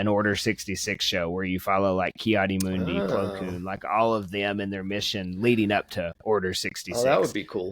an Order 66 show where you follow like Ki-Adi-Mundi, Plo Koon, like all of them and their mission leading up to Order 66. Oh, that would be cool.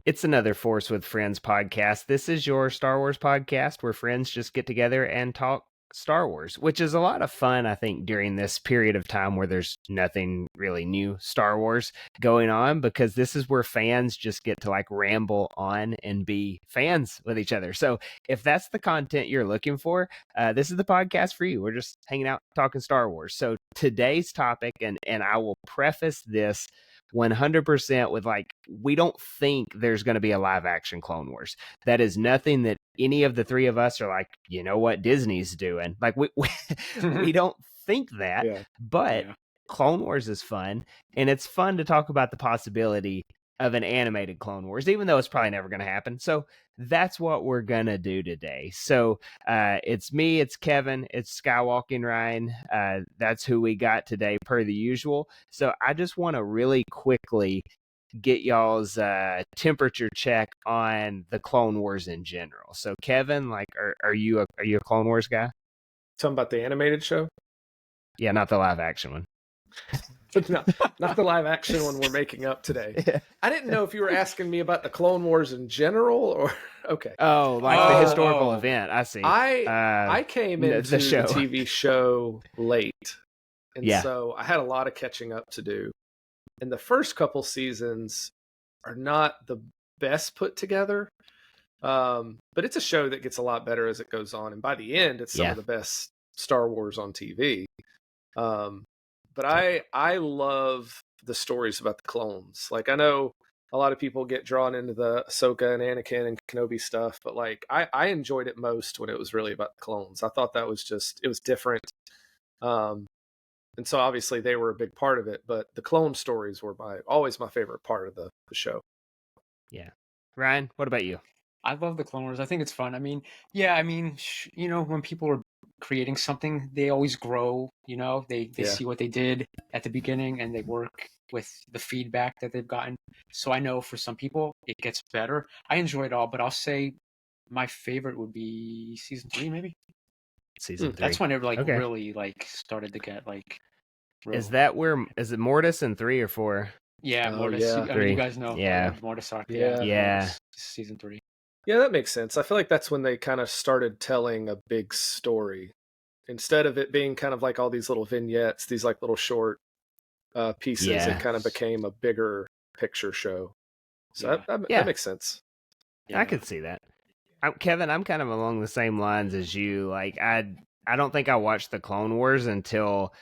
It's another Force with Friends podcast. This is your Star Wars podcast where friends just get together and talk Star Wars, which is a lot of fun, I think, during this period of time where there's nothing really new Star Wars going on, because this is where fans just get to like ramble on and be fans with each other. So if that's the content you're looking for, this is the podcast for you. We're just hanging out talking Star Wars. So today's topic, and I will preface this 100% with like, we don't think there's going to be a live action Clone Wars. That is nothing that any of the three of us are like, you know what Disney's doing. Like we don't think that, but Clone Wars is fun, and it's fun to talk about the possibility of an animated Clone Wars, even though it's probably never going to happen. So that's what we're going to do today. So it's me, it's Kevin, it's Skywalking Ryan. That's who we got today per the usual. So I just want to really quickly get y'all's temperature check on the Clone Wars in general. So Kevin, like, are you a Clone Wars guy? Talking about the animated show? Yeah, not the live action one. No, not the live action one we're making up today. Yeah. I didn't know if you were asking me about the Clone Wars in general, or okay. Oh, like the historical event. I see. I came into the TV show late, and so I had a lot of catching up to do. And the first couple seasons are not the best put together, but it's a show that gets a lot better as it goes on. And by the end, it's some of the best Star Wars on TV. But I love the stories about the clones. Like, I know a lot of people get drawn into the Ahsoka and Anakin and Kenobi stuff, but like I enjoyed it most when it was really about the clones. I thought that was it was different. And so obviously they were a big part of it, but the clone stories were always my favorite part of the show. Yeah. Ryan, what about you? I love the Clone Wars. I think it's fun. I mean, you know, when people are creating something, they always grow. You know, they see what they did at the beginning and they work with the feedback that they've gotten. So I know for some people it gets better. I enjoy it all, but I'll say my favorite would be season 3, maybe. Season 3. That's when it really like started to get like. Real. Is it Mortis in 3 or 4? Yeah, Mortis. Yeah. I mean, you guys know. Yeah. Mortis arc. Yeah. Season 3. Yeah, that makes sense. I feel like that's when they kind of started telling a big story. Instead of it being kind of like all these little vignettes, these like little short pieces, it kind of became a bigger picture show. So that makes sense. Yeah. I could see that. Kevin, I'm kind of along the same lines as you. Like, I don't think I watched the Clone Wars until,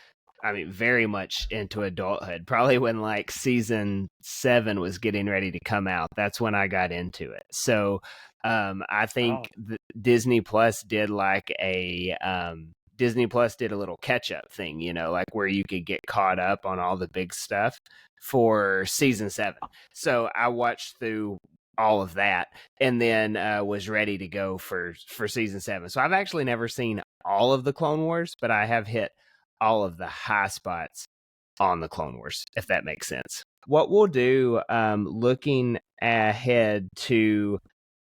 I mean, very much into adulthood. Probably when like season 7 was getting ready to come out. That's when I got into it. So I think Disney Plus did like Disney Plus did a little catch up thing, you know, like where you could get caught up on all the big stuff for season 7. So I watched through all of that and then was ready to go for season 7. So I've actually never seen all of the Clone Wars, but I have hit all of the high spots on the Clone Wars, if that makes sense. What we'll do, looking ahead to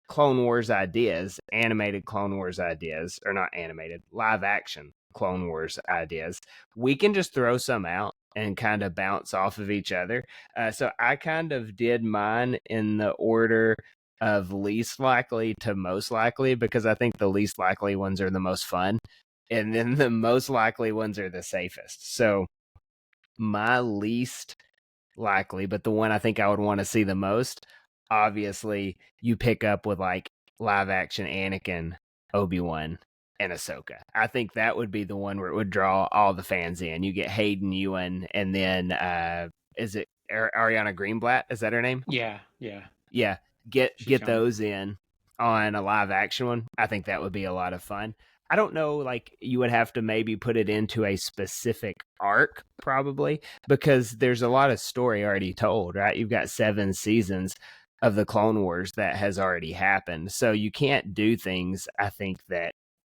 Clone Wars ideas, animated Clone Wars ideas, or not animated, live action Clone Wars ideas, we can just throw some out and kind of bounce off of each other. So I kind of did mine in the order of least likely to most likely, because I think the least likely ones are the most fun. And then the most likely ones are the safest. So my least likely, but the one I think I would want to see the most, obviously you pick up with like live action Anakin, Obi-Wan, and Ahsoka. I think that would be the one where it would draw all the fans in. You get Hayden Ewan, and then is it Ariana Greenblatt? Is that her name? Yeah. Get those in on a live action one. I think that would be a lot of fun. I don't know, like, you would have to maybe put it into a specific arc, probably, because there's a lot of story already told, right? You've got 7 seasons of the Clone Wars that has already happened. So you can't do things, I think, that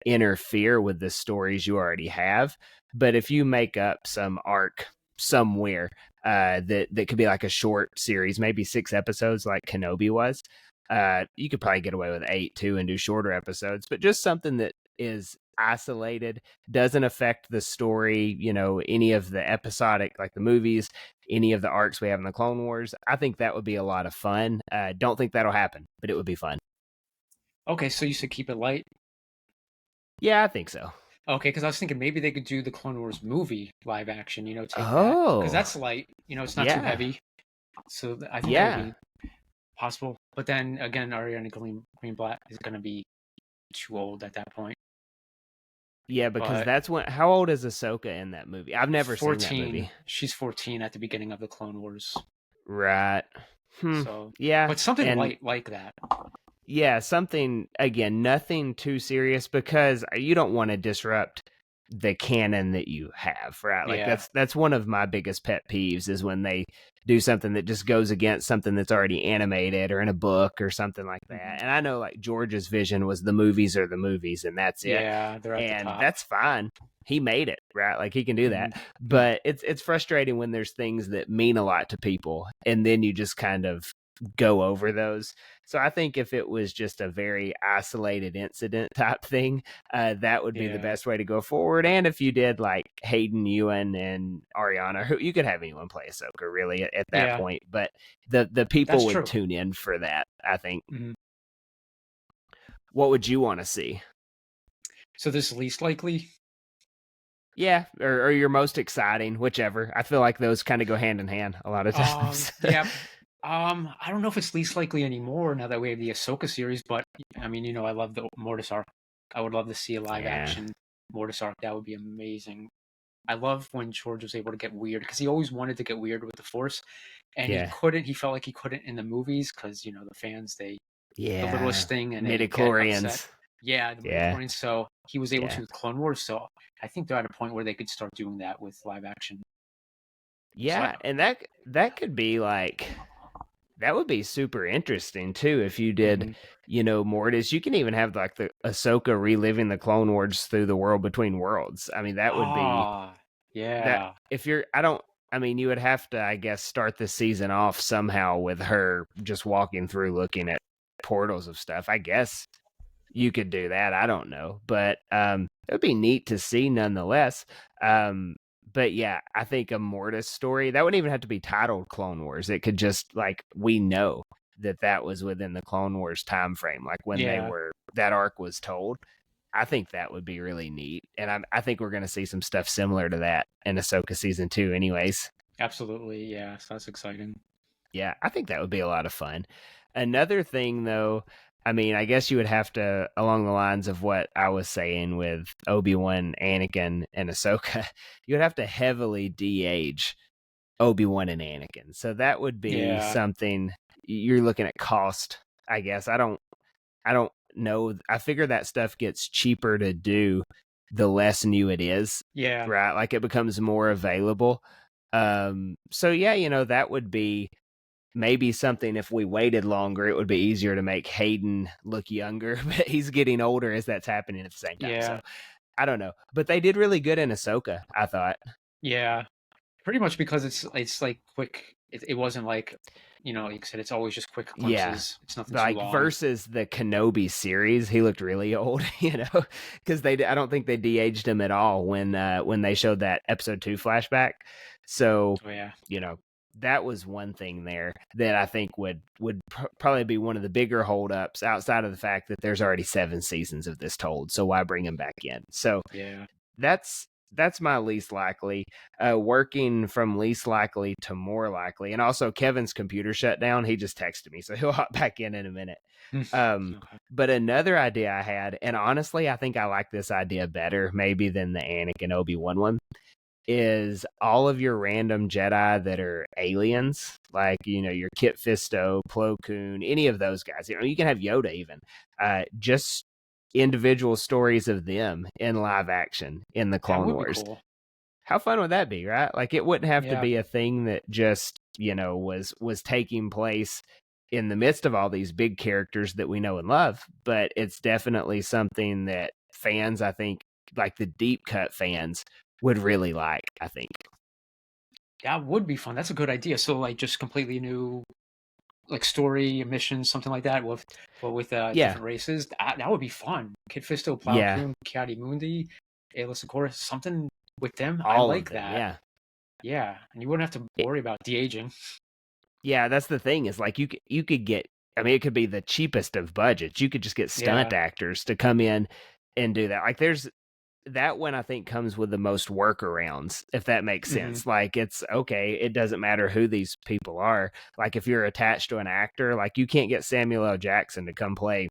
interfere with the stories you already have. But if you make up some arc somewhere that could be like a short series, maybe 6 episodes like Kenobi was, You could probably get away with 8 too and do shorter episodes, but just something that is isolated, doesn't affect the story, any of the episodic, like the movies, any of the arcs we have in the Clone Wars. I think that would be a lot of fun. Don't think that'll happen, but it would be fun. Okay, so you said keep it light? Yeah, I think so. Okay, because I was thinking maybe they could do the Clone Wars movie live action, take that. Because that's light, it's not too heavy. So I think that would be possible. But then again, Ariana Greenblatt is going to be too old at that point. Yeah, because that's when. How old is Ahsoka in that movie? I've never 14. seen that movie. She's 14 at the beginning of the Clone Wars. Right. So yeah, but something light like that. Yeah, something, again, nothing too serious, because you don't want to disrupt the canon that you have, right? Like that's one of my biggest pet peeves, is when they do something that just goes against something that's already animated or in a book or something like that. Mm-hmm. And I know, like, George's vision was the movies are the movies, and that's it. Yeah, they're at the top. That's fine. He made it, right? Like, he can do that. Mm-hmm. But it's frustrating when there's things that mean a lot to people, and then you just kind of go over those. So I think if it was just a very isolated incident type thing, that would be the best way to go forward. And if you did like Hayden, Ewan, and Ariana, who you could have anyone play Ahsoka really at that point, but the people would tune in for that, I think. Mm-hmm. What would you want to see? So this least likely? Yeah, or your most exciting, whichever. I feel like those kind of go hand in hand a lot of times. Yeah. I don't know if it's least likely anymore now that we have the Ahsoka series, but I mean, I love the Mortis arc. I would love to see a live action Mortis arc. That would be amazing. I love when George was able to get weird, because he always wanted to get weird with the Force, and he couldn't. He felt like he couldn't in the movies because the fans, the littlest thing, and midichlorians. Yeah, the midichlorians. So he was able to with Clone Wars. So I think they're at a point where they could start doing that with live action. Yeah, and that could be like. That would be super interesting too if you did, Mortis. You can even have like the Ahsoka reliving the Clone Wars through the world between worlds. I mean, that would be that if you're. You would have to, I guess, start the season off somehow with her just walking through, looking at portals of stuff. I guess you could do that. I don't know, but it would be neat to see nonetheless. But yeah, I think a Mortis story, that wouldn't even have to be titled Clone Wars. It could just, like, we know that was within the Clone Wars time frame, like when that arc was told. I think that would be really neat. And I think we're going to see some stuff similar to that in Ahsoka season 2 anyways. Absolutely. Yeah. So that's exciting. Yeah, I think that would be a lot of fun. Another thing, though, I guess you would have to, along the lines of what I was saying with Obi-Wan, Anakin, and Ahsoka, you would have to heavily de-age Obi-Wan and Anakin. So that would be something you're looking at cost, I guess. I don't know. I figure that stuff gets cheaper to do the less new it is. Yeah. Right? Like it becomes more available. So yeah, that would be maybe something. If we waited longer, it would be easier to make Hayden look younger, but he's getting older as that's happening at the same time. So I don't know, but they did really good in Ahsoka, I thought. Yeah, pretty much because it's like quick. It wasn't like, like you said, it's always just quick glimpses. Yeah. It's nothing like too long. Versus the Kenobi series, he looked really old, because I don't think they de-aged him at all when they showed that episode 2 flashback. So, that was one thing there that I think would probably be one of the bigger holdups, outside of the fact that there's already 7 seasons of this told. So why bring him back in? So that's my least likely. Working from least likely to more likely. And also Kevin's computer shut down. He just texted me, so he'll hop back in a minute. Okay. But another idea I had, and honestly, I think I like this idea better maybe than the Anakin Obi-Wan one, is all of your random Jedi that are aliens, like, your Kit Fisto, Plo Koon, any of those guys. You can have Yoda even. Just individual stories of them in live action in the Clone Wars. Cool. How fun would that be, right? Like, it wouldn't have to be a thing that just, was taking place in the midst of all these big characters that we know and love, but it's definitely something that fans, I think, like the deep cut fans, would really like, I think. That would be fun. That's a good idea. So, like, just completely new like story missions, something like that, with different races. That would be fun. Kit Fisto, Plo Koon, Ki-Adi-Mundi, Aayla Secura, something with them. I like that. Yeah, and you wouldn't have to worry about de-aging. Yeah, that's the thing, is like you could get, I mean, it could be the cheapest of budgets. You could just get stunt actors to come in and do that. Like there's that one, I think, comes with the most workarounds, if that makes sense. Like it's okay, it doesn't matter who these people are. Like if you're attached to an actor, like you can't get Samuel L. Jackson to come play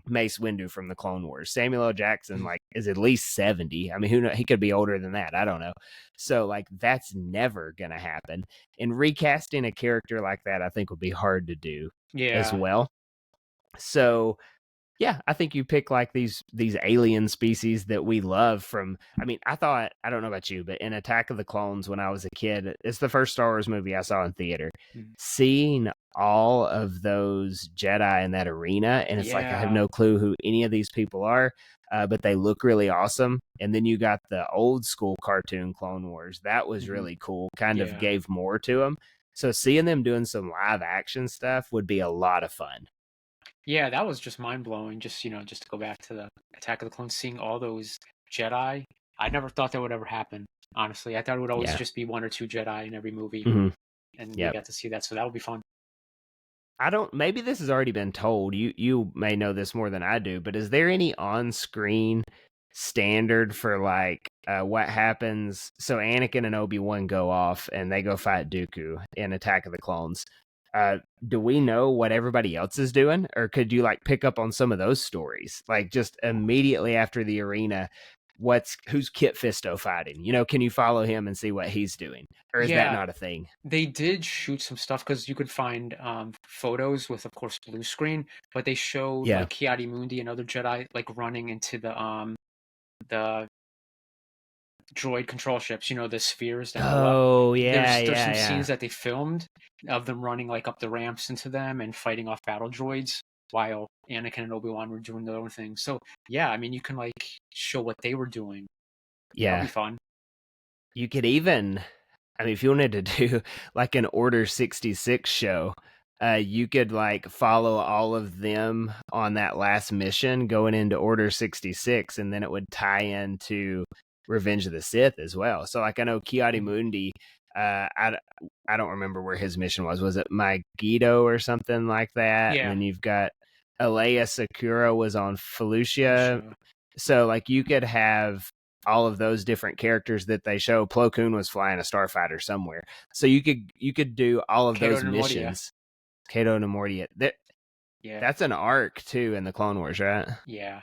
Mace Windu from the Clone Wars. Samuel L. Jackson like is at least 70. I mean, who knows? He could be older than that. I don't know. So like that's never gonna happen. And recasting a character like that, I think, would be hard to do as well. So yeah, I think you pick like these alien species that we love from, I mean, I don't know about you, but in Attack of the Clones when I was a kid, it's the first Star Wars movie I saw in theater. Seeing all of those Jedi in that arena, and it's like I have no clue who any of these people are, but they look really awesome. And then you got the old school cartoon Clone Wars. That was really cool, kind of gave more to them. So seeing them doing some live action stuff would be a lot of fun. Yeah, that was just mind blowing. Just just to go back to the Attack of the Clones, seeing all those Jedi. I never thought that would ever happen. Honestly, I thought it would always just be 1 or 2 Jedi in every movie, and we got to see that. So that would be fun. Maybe this has already been told. You may know this more than I do, but is there any on screen standard for like what happens? So Anakin and Obi-Wan go off and they go fight Dooku in Attack of the Clones. Do we know what everybody else is doing, or could you like pick up on some of those stories, like just immediately after the arena? Who's Kit Fisto fighting? Can you follow him and see what he's doing, or is that not a thing? They did shoot some stuff because you could find photos with, of course, blue screen, but they showed like Ki-Adi-Mundi and other Jedi like running into the droid control ships, the spheres that go up. There's some scenes that they filmed of them running like up the ramps into them and fighting off battle droids while Anakin and Obi-Wan were doing their own thing. So yeah, I mean, you can like show what they were doing. That'd be fun. You could even, I mean, if you wanted to do like an Order 66 show, you could like follow all of them on that last mission going into Order 66, and then it would tie into Revenge of the Sith as well. So like I know Ki-Adi-Mundi, I don't remember where his mission was. Was it Megiddo or something like that? And then you've got Aayla Secura was on Felucia. So like you could have all of those different characters that they show. Plo Koon was flying a starfighter somewhere. So you could do all of those missions. Cato Neimoidia. That's an arc too in the Clone Wars, right? Yeah.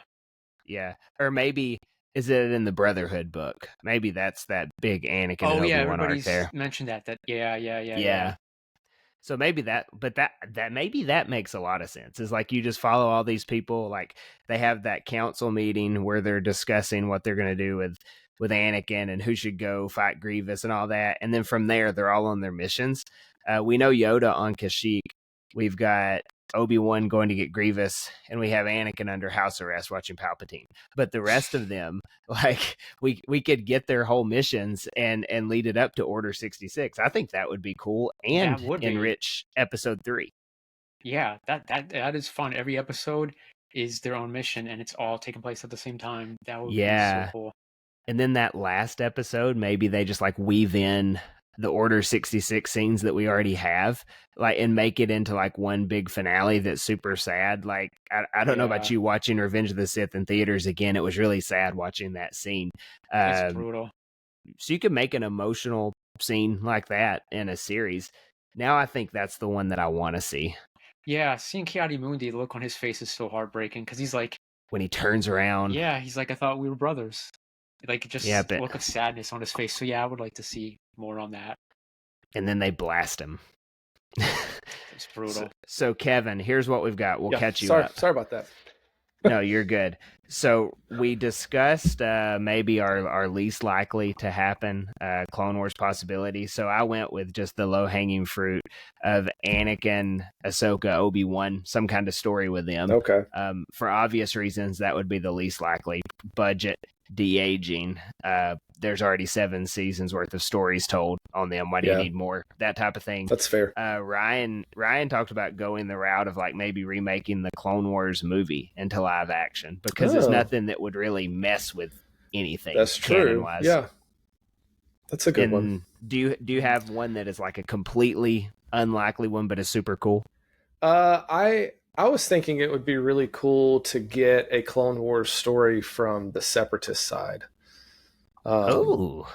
Or maybe, is it in the Brotherhood book? Maybe that's that big Anakin and Obi-Wan arc there. Mentioned that. Yeah. So maybe that makes a lot of sense. Is like you just follow all these people, like they have that council meeting where they're discussing what they're going to do with Anakin and who should go fight Grievous and all that. And then from there, they're all on their missions. We know Yoda on Kashyyyk. We've got Obi-Wan going to get Grievous, and we have Anakin under house arrest watching Palpatine. But the rest of them, like we could get their whole missions and lead it up to Order 66. I think that would be cool and enrich Episode 3. Yeah, that is fun. Every episode is their own mission, and it's all taking place at the same time. That would be so cool. And then that last episode, maybe they just like weave in the Order 66 scenes that we already have, like, and make it into like one big finale that's super sad. Like, I don't know about you watching Revenge of the Sith in theaters again. It was really sad watching that scene. It's brutal. So you could make an emotional scene like that in a series. Now I think that's the one that I want to see. Yeah, seeing Ki-Adi-Mundi, the look on his face is so heartbreaking because he's like, when he turns around. Yeah, he's like, I thought we were brothers. Like, just look of sadness on his face. So yeah, I would like to see more on that. And then they blast him. It's brutal. So Kevin, here's what we've got. We'll catch you up. Sorry about that. No, you're good. So we discussed maybe our least likely to happen Clone Wars possibility. So I went with just the low-hanging fruit of Anakin, Ahsoka, Obi-Wan, some kind of story with them. Okay. For obvious reasons, that would be the least likely. Budget, de-aging. there's already 7 seasons worth of stories told on them. Why do you need more? That type of thing. That's fair. Ryan talked about going the route of like maybe remaking the Clone Wars movie into live action, because there's nothing that would really mess with anything. That's true. Yeah, that's a good one. Do you have one that is like a completely unlikely one but is super cool? I was thinking it would be really cool to get a Clone Wars story from the Separatist side. Because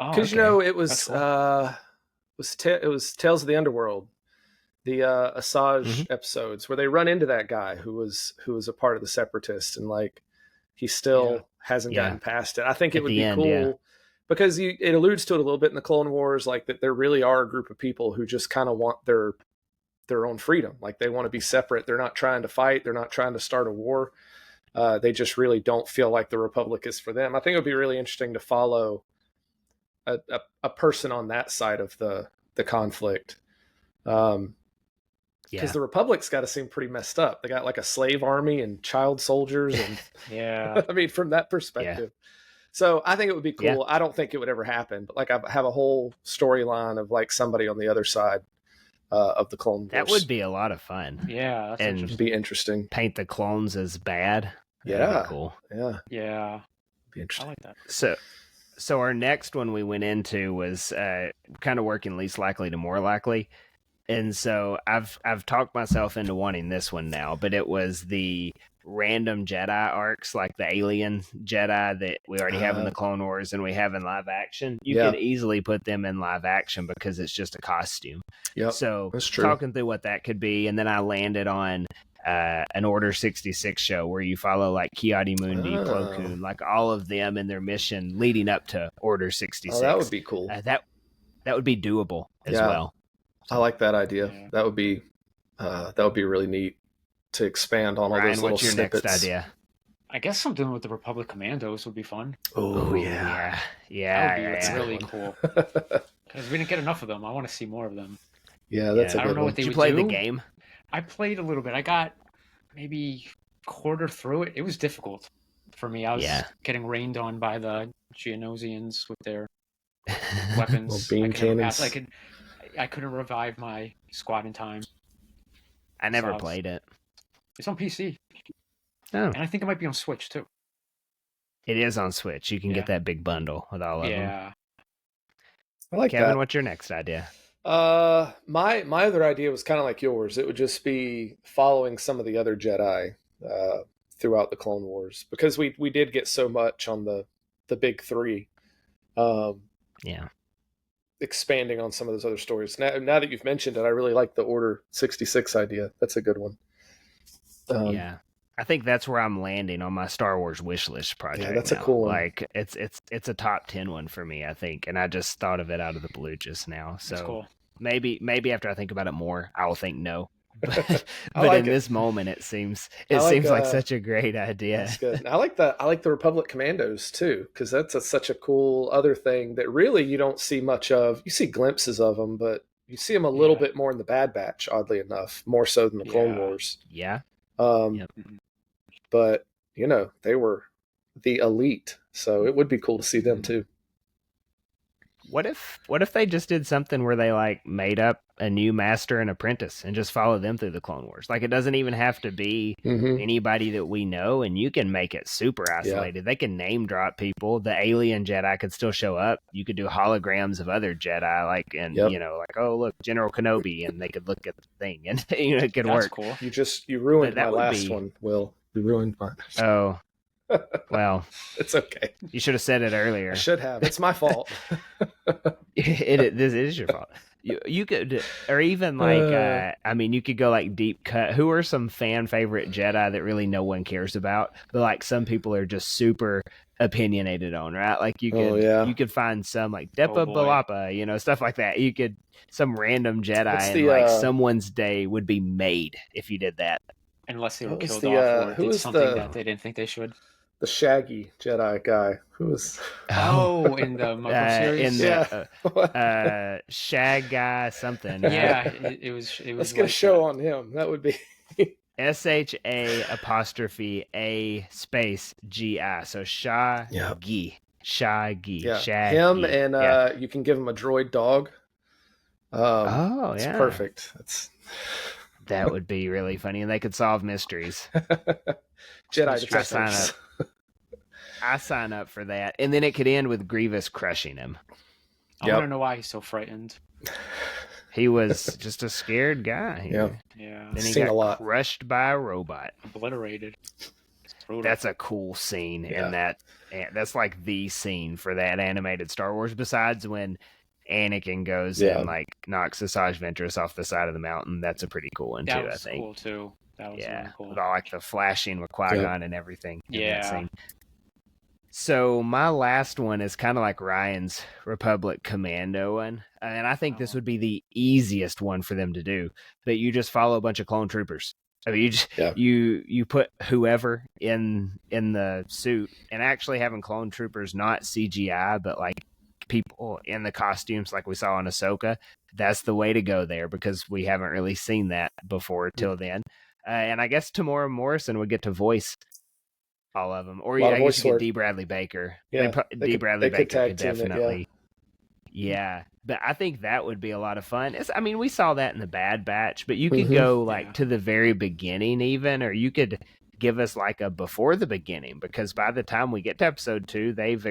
okay. It was it was Tales of the Underworld, the Asajj episodes where they run into that guy who was a part of the Separatists, and like he still hasn't gotten past it. I think it would be cool because it alludes to it a little bit in the Clone Wars, like that there really are a group of people who just kind of want their own freedom. Like they want to be separate. They're not trying to fight. They're not trying to start a war. They just really don't feel like the Republic is for them. I think it would be really interesting to follow a person on that side of the conflict. Because the Republic's got to seem pretty messed up. They got like a slave army and child soldiers. And I mean, from that perspective. So I think it would be cool. I don't think it would ever happen, but like I have a whole storyline of like somebody on the other side of the Clone Wars. That would be a lot of fun. Yeah, and be interesting. Paint the clones as bad. That'd be cool. Yeah. Be interesting. I like that. So our next one we went into was kind of working least likely to more likely, and so I've talked myself into wanting this one now. But it was the random Jedi arcs, like the alien Jedi that we already have in the Clone Wars and we have in live action. You could easily put them in live action because it's just a costume. So that's true. Talking through what that could be, and then I landed on an Order 66 show where you follow like Ki-Adi-Mundi, Plo Koon, like all of them in their mission leading up to Order 66. That would be cool. That would be doable as well. I like that idea. That would be really neat to expand on all those little what's your snippets. Next idea? I guess something with the Republic Commandos would be fun. Oh yeah. That would be really cool. Because we didn't get enough of them. I want to see more of them. Yeah, that's a good one. I don't know what they would do. Did you play the game? I played a little bit. I got maybe quarter through it. It was difficult for me. I was getting rained on by the Geonosians with their weapons. Beam cannons. I couldn't revive my squad in time. I never played it. It's on PC. Oh. And I think it might be on Switch too. It is on Switch. You can get that big bundle with all of them. Yeah. I like Kevin, that. what's your next idea? My other idea was kind of like yours. It would just be following some of the other Jedi throughout the Clone Wars, because we did get so much on the big three. Expanding on some of those other stories. Now that you've mentioned it, I really like the Order 66 idea. That's a good one. I think that's where I'm landing on my Star Wars wish list project. Yeah, that's a cool one. Like it's a top 10 one for me, I think, and I just thought of it out of the blue just now. So that's cool. Maybe after I think about it more, I will think no. But like in this moment, it seems like such a great idea. That's good. I like the Republic Commandos too, because that's such a cool other thing that really you don't see much of. You see glimpses of them, but you see them a little bit more in the Bad Batch, oddly enough, more so than the Clone Wars. Yeah. But they were the elite, so it would be cool to see them too. What if they just did something where they like made up a new master and apprentice and just follow them through the Clone Wars? Like it doesn't even have to be anybody that we know, and you can make it super isolated. They can name drop people. The alien Jedi could still show up. You could do holograms of other Jedi, like like, oh look, General Kenobi, and they could look at the thing, and it could work. Cool. You ruined my last one, Will. You ruined mine. Oh. Well, it's okay. You should have said it earlier. I should have. It's my fault. This is your fault. You could, or even like, you could go like deep cut. Who are some fan favorite Jedi that really no one cares about, but like some people are just super opinionated on, right? Like you could find some like Depa Balapa, stuff like that. You could some random Jedi like someone's day would be made if you did that. Unless they were killed off or did something that they didn't think they should. The Shaggy Jedi guy who was in the Muggle series, in the Shag guy something. Yeah, it was. Let's get a show on him. That would be SHA''A' space GI. So Shaggy. Shaggy. Him and you can give him a droid dog. It's perfect. That would be really funny, and they could solve mysteries. Jedi detectives. I sign up for that, and then it could end with Grievous crushing him. I want to know why he's so frightened. He was just a scared guy. Yeah. Then he got crushed by a robot. Obliterated. That's a cool scene, and that's like the scene for that animated Star Wars. Besides when Anakin goes and like knocks Asajj Ventress off the side of the mountain, that's a pretty cool one too. I think. Cool too. That was really cool. With all like the flashing with Qui-Gon and everything. In that scene. So my last one is kind of like Ryan's Republic Commando one, and I think this would be the easiest one for them to do. That you just follow a bunch of clone troopers. I mean, you just you put whoever in the suit, and actually having clone troopers not CGI, but like people in the costumes like we saw in Ahsoka. That's the way to go there, because we haven't really seen that before till then. And I guess Tamora Morrison would get to voice all of them, or I guess you get D. Bradley Baker. Yeah, D. Bradley Baker could definitely. But I think that would be a lot of fun. We saw that in the Bad Batch, but you could go to the very beginning even, or you could give us like a before the beginning, because by the time we get to episode 2, they've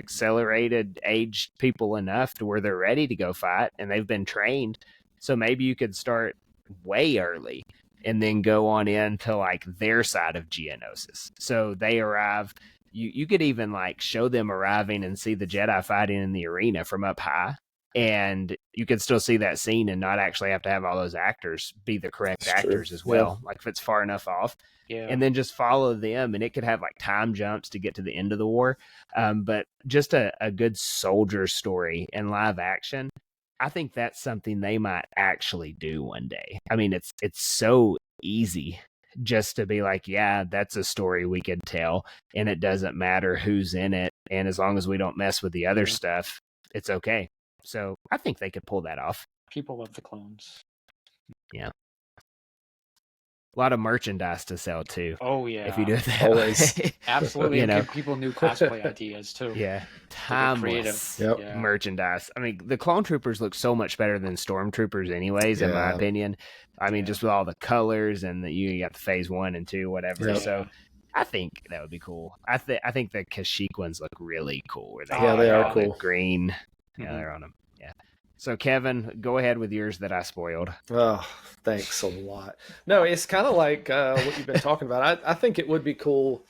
aged people enough to where they're ready to go fight, and they've been trained. So maybe you could start way early and then go on into like their side of Geonosis. So they arrive. You could even like show them arriving and see the Jedi fighting in the arena from up high. And you could still see that scene and not actually have to have all those actors be the correct actors as well. Like if it's far enough off. And then just follow them, and it could have like time jumps to get to the end of the war. But just a good soldier story in live action. I think that's something they might actually do one day. I mean, it's so easy just to be like, yeah, that's a story we could tell, and it doesn't matter who's in it. And as long as we don't mess with the other stuff, it's okay. So I think they could pull that off. People love the clones. Yeah. A lot of merchandise to sell too. Oh yeah, if you do it that way. Absolutely. Give people new cosplay ideas too. Yeah, timeless merchandise. I mean, the clone troopers look so much better than stormtroopers, anyways. In my opinion, just with all the colors and you got the phase 1 and 2, whatever. Yeah. So I think that would be cool. I think the Kashyyyk ones look really cool. Where they are cool. Green. Yeah, they're on them. Yeah. So, Kevin, go ahead with yours that I spoiled. Oh, thanks a lot. No, it's kind of like what you've been talking about. I think it would be cool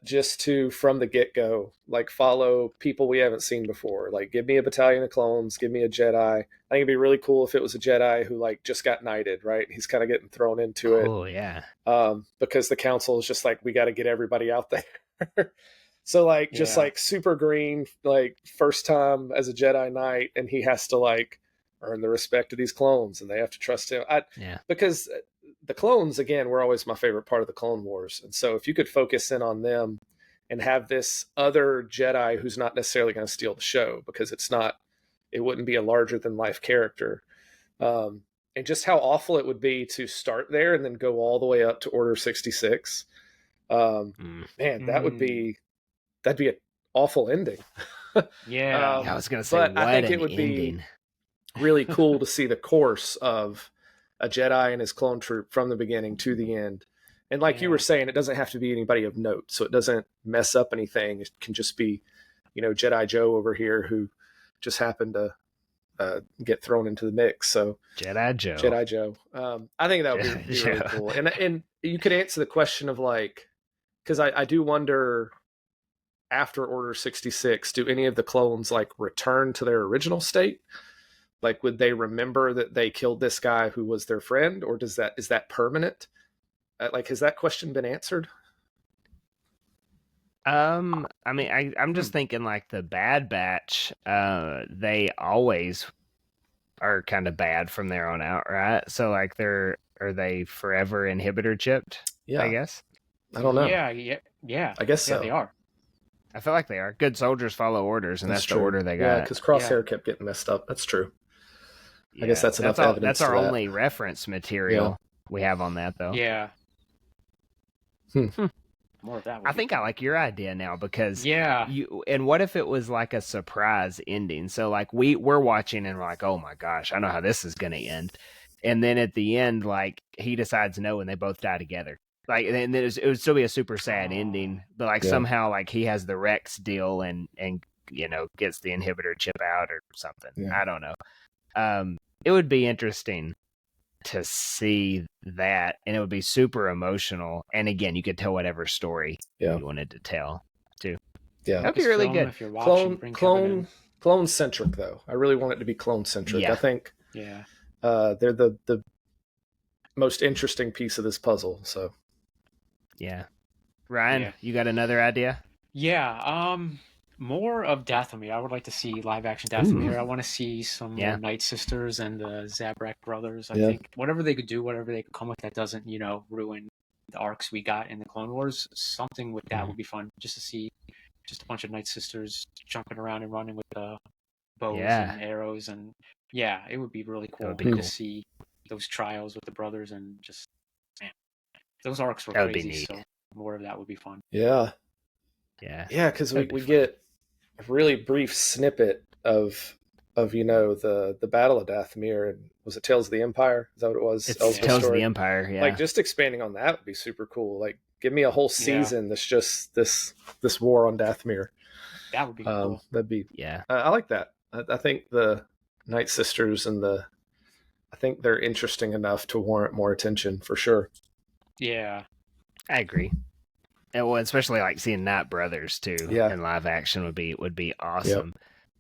just to, from the get-go, like follow people we haven't seen before. Like, give me a battalion of clones, give me a Jedi. I think it'd be really cool if it was a Jedi who, like, just got knighted, right? He's kind of getting thrown into it. Oh, yeah. Because the council is just like, we got to get everybody out there. So like just like super green, like first time as a Jedi Knight, and he has to like earn the respect of these clones, and they have to trust him. Because the clones, again, were always my favorite part of the Clone Wars, and so if you could focus in on them and have this other Jedi who's not necessarily going to steal the show, because it wouldn't be a larger than life character, and just how awful it would be to start there and then go all the way up to Order 66. Man, that'd be an awful ending. I was going to say, but I think it would be really cool to see the course of a Jedi and his clone troop from the beginning to the end. And like you were saying, it doesn't have to be anybody of note, so it doesn't mess up anything. It can just be, Jedi Joe over here who just happened to get thrown into the mix. So Jedi Joe. I think that would be really cool. And you could answer the question of like, because I do wonder, after Order 66, do any of the clones like return to their original state? Like, would they remember that they killed this guy who was their friend, or is that permanent? Has that question been answered? I'm just thinking like the Bad Batch, they always are kind of bad from there on out, right? So like are they forever inhibitor chipped? Yeah, I guess. I don't know. Yeah. I guess so. They are. I feel like they are. Good soldiers follow orders, and that's the order they got. Yeah, because Crosshair kept getting messed up. That's true. I guess that's enough evidence. That's our only reference material we have on that, though. Yeah. More of that. I think I like your idea now because yeah. And what if it was like a surprise ending? So like we're watching and we're like, oh my gosh, I know how this is going to end. And then at the end, like he decides no, and they both die together. Like, and it would still be a super sad ending, but like somehow like he has the Rex deal and gets the inhibitor chip out or something. Yeah. I don't know. It would be interesting to see that, and it would be super emotional. And again, you could tell whatever story you wanted to tell too. Yeah, that'd be really good. If you're watching, clone centric though. I really want it to be clone centric. Yeah. I think they're the most interesting piece of this puzzle. So yeah, Ryan, you got another idea? Yeah, more of Dathomir. I would like to see live action Dathomir. I want to see some more Night Sisters and the Zabrak brothers. I think whatever they could do, whatever they could come with that doesn't, ruin the arcs we got in the Clone Wars, something with that would be fun. Just to see just a bunch of Night Sisters jumping around and running with bows and arrows, and it would be really cool to see those trials with the brothers, and just those arcs were crazy. So more of that would be fun. Yeah, because we get a really brief snippet of the Battle of Dathomir, and was it Tales of the Empire? Is that what it was? It's Tales of the Empire. Yeah, like just expanding on that would be super cool. Like, give me a whole season that's just this war on Dathomir. That would be cool. That'd be I like that. I think the Night Sisters and I think they're interesting enough to warrant more attention for sure. Yeah, I agree. And well, especially like seeing Night Brothers too in live action would be awesome.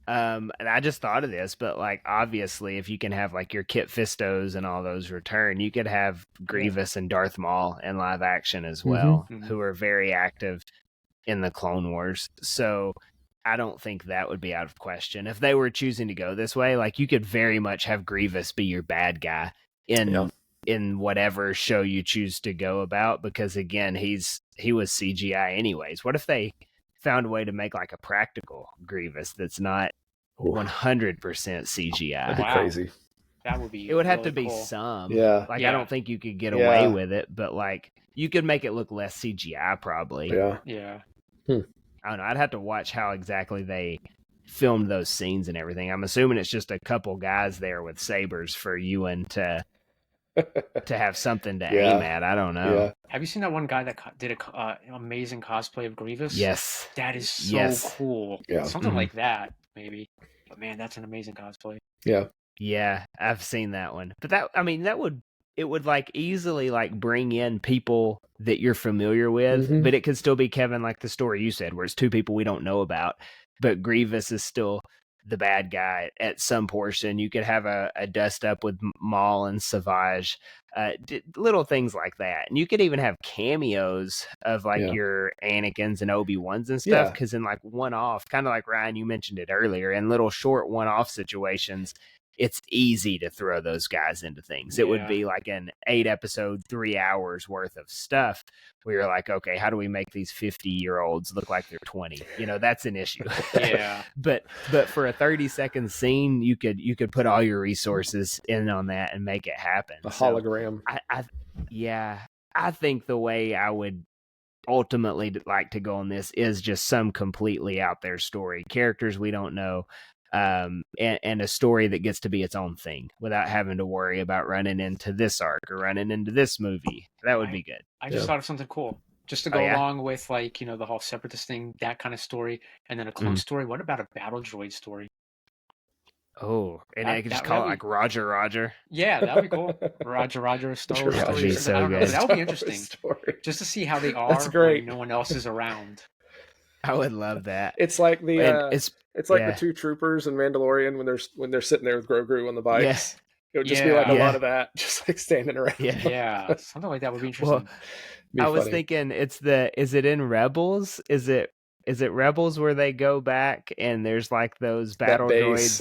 Yep. And I just thought of this, but like obviously, if you can have like your Kit Fistos and all those return, you could have Grievous and Darth Maul in live action as well, who are very active in the Clone Wars. So I don't think that would be out of question if they were choosing to go this way. Like you could very much have Grievous be your bad guy in whatever show you choose to go about, because again, he was CGI anyways. What if they found a way to make like a practical Grievous that's not 100% CGI? That'd be crazy. That would be. It would really have to be cool. some. Yeah. Like I don't think you could get away with it, but like you could make it look less CGI probably. Yeah. Yeah. I don't know. I'd have to watch how exactly they filmed those scenes and everything. I'm assuming it's just a couple guys there with sabers for Ewan to have something to aim at. I don't know. Yeah. Have you seen that one guy that did an amazing cosplay of Grievous? Yes. That is so cool. Yeah. Something like that, maybe. But man, that's an amazing cosplay. Yeah. Yeah, I've seen that one. But it would like easily like bring in people that you're familiar with, but it could still be Kevin, like the story you said, where it's two people we don't know about, but Grievous is still the bad guy at some portion. You could have a dust up with Maul and Savage, little things like that. And you could even have cameos of like your Anakins and Obi-Wans and stuff, because in like one-off, kind of like Ryan, you mentioned it earlier, in little short one-off situations, it's easy to throw those guys into things. It would be like an 8-episode, 3 hours worth of stuff where you're like, okay, how do we make these 50-year-olds look like they're 20? That's an issue. Yeah. But for a 30-second scene, you could put all your resources in on that and make it happen. A hologram. I think the way I would ultimately like to go on this is just some completely out there story, characters we don't know, and a story that gets to be its own thing without having to worry about running into this arc or running into this movie. That would be good. I just thought of something cool just to go along with like, the whole separatist thing, that kind of story, and then a clone story. What about a battle droid story? Oh, and I could just call it like Roger Roger. Yeah, that would be cool. Roger Star Wars story. Be so good. That would be interesting. Just to see how they are. That's great. When no one else is around. I would love that. It's like it's like the two troopers in Mandalorian when they're sitting there with Grogu on the bikes. Yes. It would just be like a lot of that, just like standing around. Yeah, something like that would be interesting. Well, I was thinking is it in Rebels? Is it Rebels where they go back and there's like those battle droids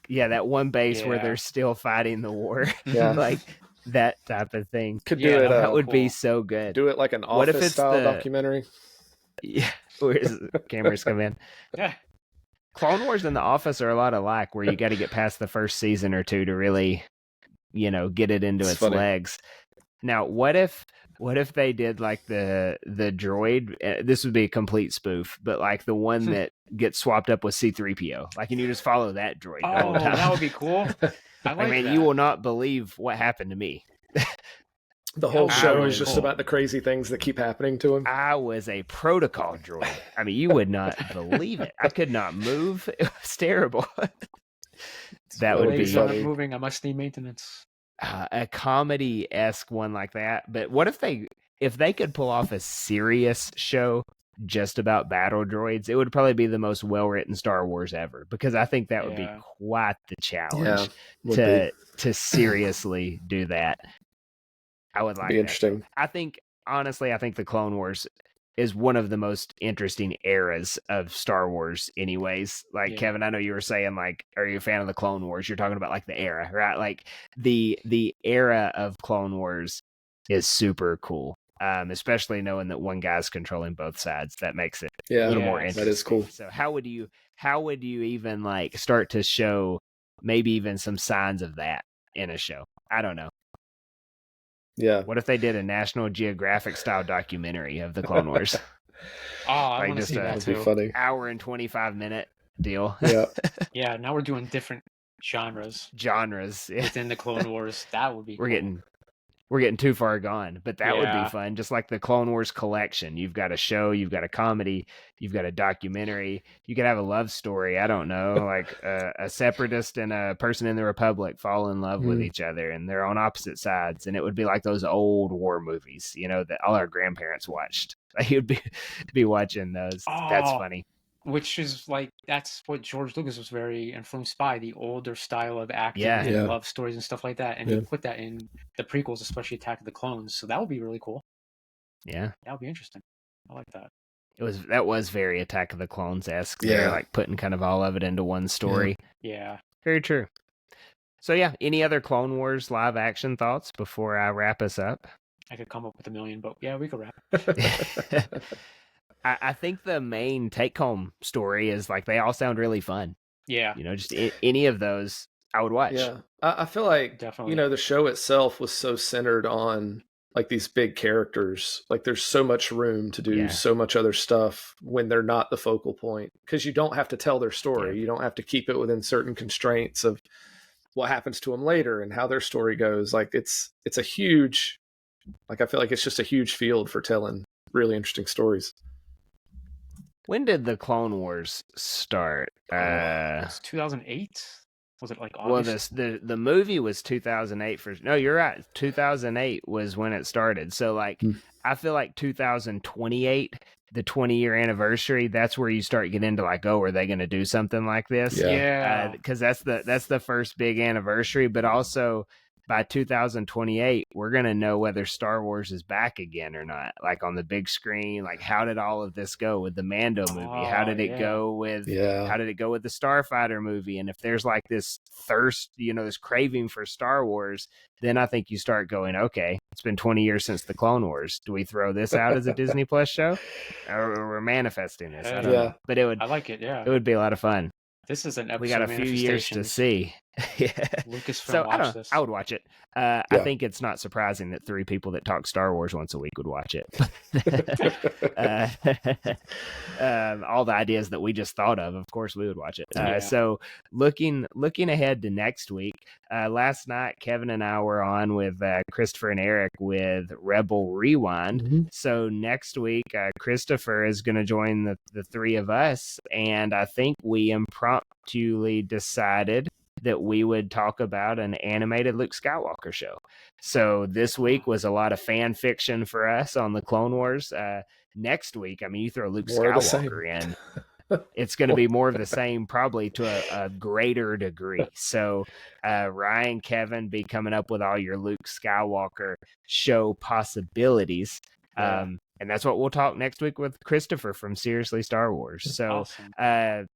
that one base where they're still fighting the war. Yeah. Like that type of thing. Could do it. That would be so good. Do it like an Office style documentary. Yeah. Where's the cameras come in? Yeah. Clone Wars and The Office are a lot alike, where you got to get past the first season or two to really, get it into its legs. Now, what if What if they did like the droid? This would be a complete spoof, but like the one that gets swapped up with C-3PO. Like, and you just follow that droid. Oh, that would be cool. I mean, you will not believe what happened to me. The whole show is just about the crazy things that keep happening to him. I was a protocol droid. I mean, you would not believe it. I could not move. It was terrible. That would be funny. Moving, I must need maintenance. A comedy-esque one like that. But what if they could pull off a serious show just about battle droids? It would probably be the most well-written Star Wars ever, because I think that would be quite the challenge to seriously do that. I would like that. Interesting. I think the Clone Wars is one of the most interesting eras of Star Wars anyways. Like, Kevin, I know you were saying, like, are you a fan of the Clone Wars? You're talking about like the era, right? Like the era of Clone Wars is super cool. Especially knowing that one guy's controlling both sides. That makes it a little more interesting. That is cool. So how would you even like start to show maybe even some signs of that in a show? I don't know. Yeah. What if they did a National Geographic style documentary of the Clone Wars? I want to see that too. Funny. Hour and 25-minute deal. Yeah. Yeah. Now we're doing different genres within the Clone Wars. That would be. We're getting too far gone, but that would be fun. Just like the Clone Wars collection. You've got a show, you've got a comedy, you've got a documentary. You could have a love story. I don't know, like a separatist and a person in the Republic fall in love with each other, and they're on opposite sides. And it would be like those old war movies, that all our grandparents watched. Like, you'd be watching those. That's funny. Which is like, that's what George Lucas was very influenced by, the older style of acting and love stories and stuff like that. And he put that in the prequels, especially Attack of the Clones. So that would be really cool. Yeah. That would be interesting. I like that. That was very Attack of the Clones-esque. They're like putting kind of all of it into one story. Yeah. Very true. So any other Clone Wars live action thoughts before I wrap us up? I could come up with a million, but we could wrap. I think the main take-home story is like they all sound really fun. Yeah. Just any of those I would watch. Yeah. I feel like, definitely, the show itself was so centered on like these big characters. Like, there's so much room to do so much other stuff when they're not the focal point, because you don't have to tell their story. Yeah. You don't have to keep it within certain constraints of what happens to them later and how their story goes. Like, it's a huge, like, I feel like it's just a huge field for telling really interesting stories. When did the Clone Wars start? It's 2008. Was it like August? Well, the movie was 2008. No, you're right. 2008 was when it started. So like, I feel like 2028, the 20-year anniversary, that's where you start getting into like, are they going to do something like this? Yeah. Because that's the first big anniversary, but also by 2028, we're going to know whether Star Wars is back again or not, like on the big screen. Like, how did all of this go with the Mando movie? How did it go with the Starfighter movie? And if there's like this thirst, this craving for Star Wars, then I think you start going, okay, it's been 20 years since the Clone Wars. Do we throw this out as a Disney Plus show? Or we're manifesting this? I don't know. But I like it, yeah. It would be a lot of fun. This is an episode. We got a few years to see. Lucasfilm watched this. I would watch it. I think it's not surprising that 3 people that talk Star Wars once a week would watch it. All the ideas that we just thought of course we would watch it. So looking ahead to next week, last night Kevin and I were on with Christopher and Eric with Rebel Rewind. So next week Christopher is going to join the 3 of us, and I think we impromptu decided that we would talk about an animated Luke Skywalker show. So this week was a lot of fan fiction for us on the Clone Wars. Next week, I mean, you throw Luke Skywalker in, it's going to be more of the same, probably to a greater degree. So Ryan, Kevin, be coming up with all your Luke Skywalker show possibilities. And that's what we'll talk next week with Christopher from Seriously Star Wars. So awesome.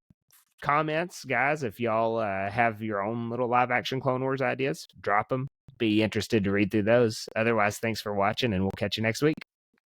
Comments, guys, if y'all have your own little live action Clone Wars ideas, drop them. Be interested to read through those. Otherwise, thanks for watching, and we'll catch you next week.